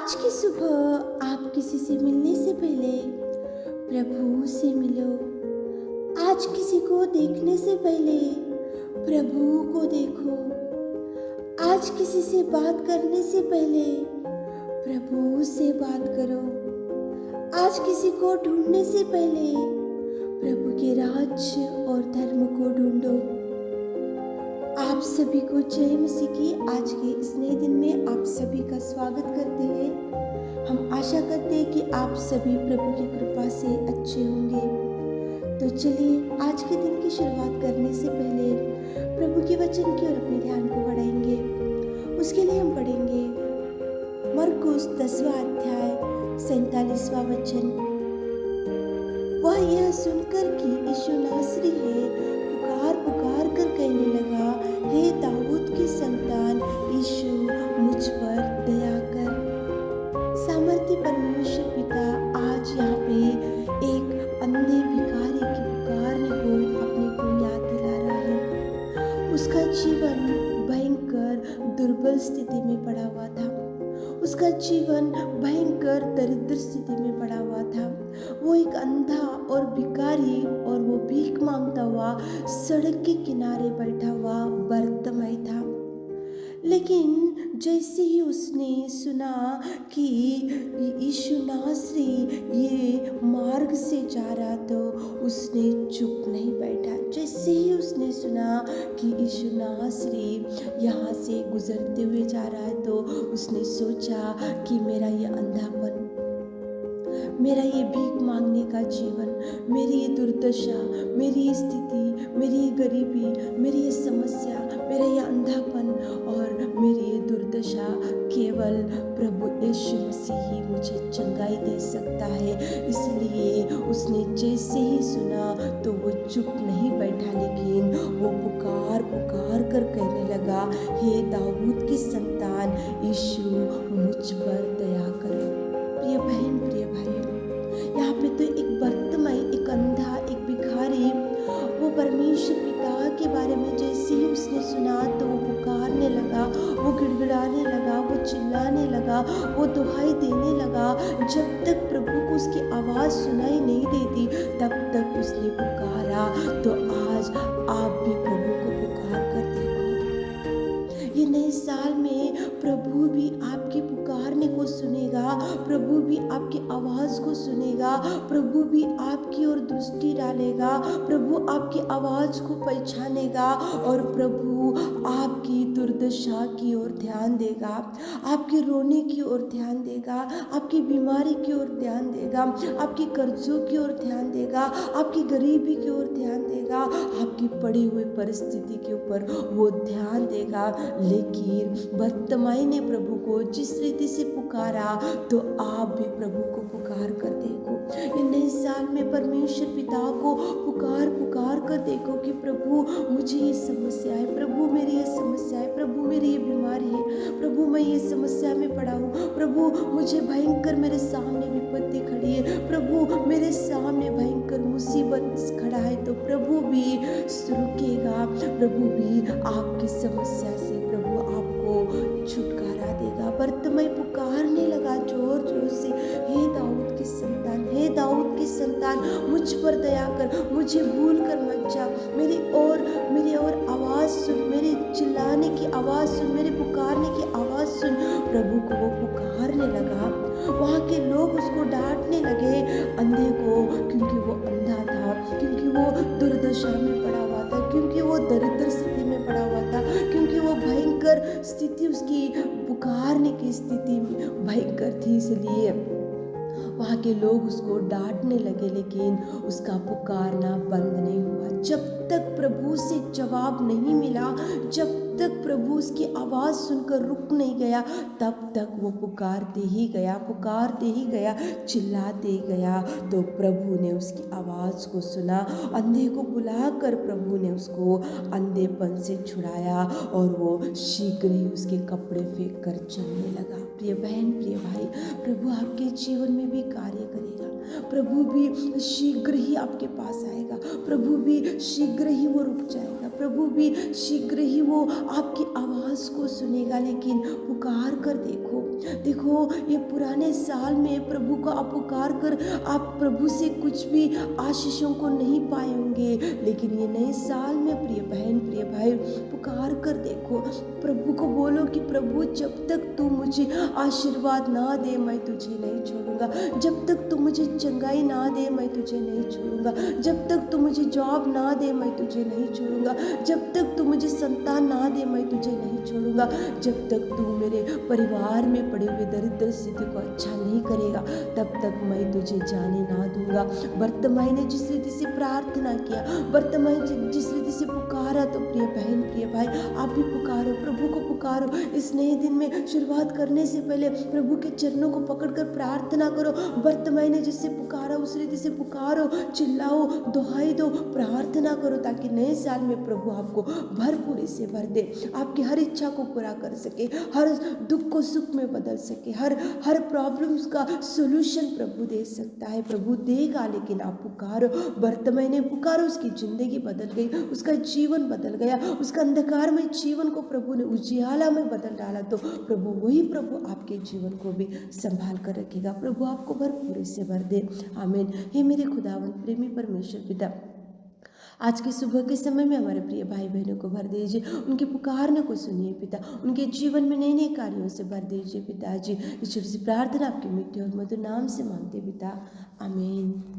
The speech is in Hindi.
आज की सुबह आप किसी से मिलने से पहले प्रभु से मिलो। आज किसी को देखने से पहले प्रभु को देखो। आज किसी से बात करने से पहले प्रभु से बात करो। आज किसी को ढूंढने से पहले प्रभु के राज्य और धर्म को ढूंढो। आप सभी को जय मसीह की आज के इस नए दिन में आप सभी का स्वागत करते हैं। हम आशा करते हैं कि आप सभी प्रभु की कृपा से अच्छे होंगे। तो चलिए आज के दिन की शुरुआत करने से पहले प्रभु के वचन की ओर अपने ध्यान को बढ़ाएंगे। उसके लिए हम पढ़ेंगे मरकुस 10वां अध्याय 47वां वचन। वह यह सुनकर कि यीशु नासरी है, पुकार पुकार कर कहने लगा, हे दाऊद की संतान यीशु, मुझ पर दया कर। सामर्थ्य परमेश्वर पिता आज यहाँ पे एक अंधे भिखारी की पुकारने को अपने को याद दिला रहा है। उसका जीवन भयंकर दुर्बल स्थिति में पड़ा हुआ था। उसका जीवन भयंकर दरिद्र स्थिति में पड़ा हुआ था। वो एक अंधा और भिखारी और वो भीख मांगता हुआ सड़क के किनारे बैठा हुआ बर्तमय था। लेकिन जैसे ही उसने सुना कि यीशु नासरी ये मार्ग से जा रहा तो उसने चुप नहीं बैठा। जैसे ही उसने सुना कि यीशु नासरी यहाँ से गुजरते हुए जा रहा है तो उसने सोचा कि मेरा ये अंधापन, मेरा ये भीख मांगने का जीवन, मेरी ये दुर्दशा, मेरी ये स्थिति, मेरी ये गरीबी, मेरी ये समस्या, मेरा ये अंधापन और मेरी ये दुर्दशा केवल प्रभु यीशु मसीह ही मुझे चंगाई दे सकता है। इसलिए उसने जैसे ही सुना तो वो चुप नहीं बैठा, लेकिन वो पुकार पुकार कर कहने लगा, हे दाऊद की संतान यीशु, मुझ पर दया करो। प्रिय बहन, प्रिय भाई, यहाँ पे तो एक बर्तमय, एक अंधा, एक भिखारी वो परमेश्वर पिता के बारे में जैसे ही उसने सुना तो वो पुकारने लगा, वो गिड़गिड़ाने लगा, वो चिल्लाने लगा, वो दुहाई देने लगा। जब तक प्रभु को उसकी आवाज़ सुनाई नहीं देती तब तक उसने पुकारा। तो आज आप भी प्रभु को पुकार कर देखो। ये नए साल में प्रभु भी आपकी पुकारने को सुनेगा, प्रभु भी आपकी आवाज़ को सुनेगा, प्रभु भी आपकी ओर दृष्टि डालेगा, प्रभु आपकी आवाज़ को पहचानेगा और प्रभु आपकी दुर्दशा की ओर ध्यान देगा, आपके रोने की ओर ध्यान देगा, आपकी बीमारी की ओर ध्यान देगा, आपके कर्जों की ओर ध्यान देगा, आपकी गरीबी की ओर ध्यान देगा, आपकी पड़ी हुई परिस्थिति के ऊपर वो ध्यान देगा। लेकिन बर्तिमाई ने प्रभु को जिस रीति से पुकारा तो आप भी प्रभु को पुकार कर देखो। इन नए साल में परमेश्वर पिता को पुकार पुकार कर देखो कि प्रभु मुझे ये समस्या है, प्रभु मेरी ये समस्या है, प्रभु मेरी ये बीमारी है, प्रभु मैं ये समस्या में पड़ा हूँ, प्रभु मुझे भयंकर मेरे सामने विपत्ति खड़ी है, प्रभु मेरे सामने भयंकर मुसीबत खड़ा है। तो प्रभु भी रुकेगा, प्रभु भी आपकी समस्या से प्रभु आपको छुटकारा देगा। बर्तिमाई पुकारने लगा जोर जोर से, हे दाऊद की संतान, हे दाऊद की संतान, मुझ पर दया कर, मुझे भूल कर मत जा, मेरी और आवाज़ सुन, मेरे चिल्लाने की आवाज़ सुन, मेरे पुकारने की आवाज़ सुन। प्रभु को वो पुकारने लगा। वहाँ के लोग उसको डांटने लगे, अंधे को, क्योंकि वो अंधा था, क्योंकि वो दुर्दशा में पड़ा हुआ था, क्योंकि वो दरिद्र स्थिति में पड़ा हुआ था, क्योंकि वो भयंकर स्थिति, उसकी पुकारने की स्थिति भयंकर थी। इसलिए वहाँ के लोग उसको डांटने लगे, लेकिन उसका पुकारना बंद नहीं हुआ। जब तक प्रभु से जवाब नहीं मिला, जब तक प्रभु उसकी आवाज़ सुनकर रुक नहीं गया, तब तक वो पुकारते ही गया, पुकारते ही गया, चिल्लाते ही गया। तो प्रभु ने उसकी आवाज़ को सुना, अंधे को बुलाकर प्रभु ने उसको अंधेपन से छुड़ाया और वो शीघ्र ही उसके कपड़े फेंक कर चलने लगा। प्रिय बहन, प्रिय भाई, प्रभु आपके जीवन में भी कार्य करेगा, प्रभु भी शीघ्र ही आपके पास आएगा, प्रभु भी शीघ्र ही वो रुक जाएगा, प्रभु भी शीघ्र ही वो आपकी आवाज़ को सुनेगा। लेकिन पुकार कर देखो, देखो ये पुराने साल में प्रभु को आप पुकार कर आप प्रभु से कुछ भी आशीषों को नहीं पाए होंगे, लेकिन ये नए साल में प्रिय बहन प्रिय भाई पुकार कर देखो, प्रभु को बोलो कि प्रभु जब तक तू मुझे आशीर्वाद ना दे मैं तुझे नहीं छोड़ूंगा, जब तक तू मुझे चंगाई ना दे मैं तुझे नहीं छोड़ूंगा, जब तक तू मुझे जॉब ना दे मैं तुझे नहीं छोड़ूंगा, जब तक तू मुझे संतान ना दे मैं तुझे नहीं छोड़ूंगा, जब तक तू मेरे परिवार में पड़े हुए दरिद्र स्थिति को अच्छा नहीं करेगा तब तक मैं तुझे जाने ना दूंगा। वर्तमान ने जिस रीति से प्रार्थना किया, वर्तमान जिस रीति से पुकारा, तो प्रिय बहन प्रिय भाई आप भी पुकारो, प्रभु को पुकारो। इस नए दिन में शुरुआत करने से पहले प्रभु के चरणों को पकड़कर प्रार्थना करो। वर्तमान ने जिससे पुकारा उस रीति से पुकारो, चिल्लाओ, दुहाई दो, प्रार्थना करो, ताकि नए साल में प्रभु आपको भरपूरी से भर दे, आपकी हर इच्छा को पूरा कर सके, हर दुख को सुख में बदल सके, हर प्रॉब्लम्स का सोल्यूशन प्रभु दे सकता है, प्रभु देगा। लेकिन आप पुकारो, वर्तमान ने पुकारो, उसकी जिंदगी बदल गई, उसका जीवन बदल गया, उसका अंधकार में जीवन को प्रभु ने उजियाला में बदल डाला, तो प्रभु वही प्रभु आपके जीवन को भी संभाल कर रखेगा, प्रभु आपको भरपूरी से भर दे। आमीन। हे मेरे खुदावंद प्रेमी परमेश्वर पिता, आज के सुबह के समय में हमारे प्रिय भाई बहनों को भर दीजिए, उनके पुकारने को सुनिए पिता, उनके जीवन में नए नए कार्यों से भर दीजिए पिताजी। ईश्वर से प्रार्थना आपके मीठे और मधुर नाम से मांगते पिता, आमीन।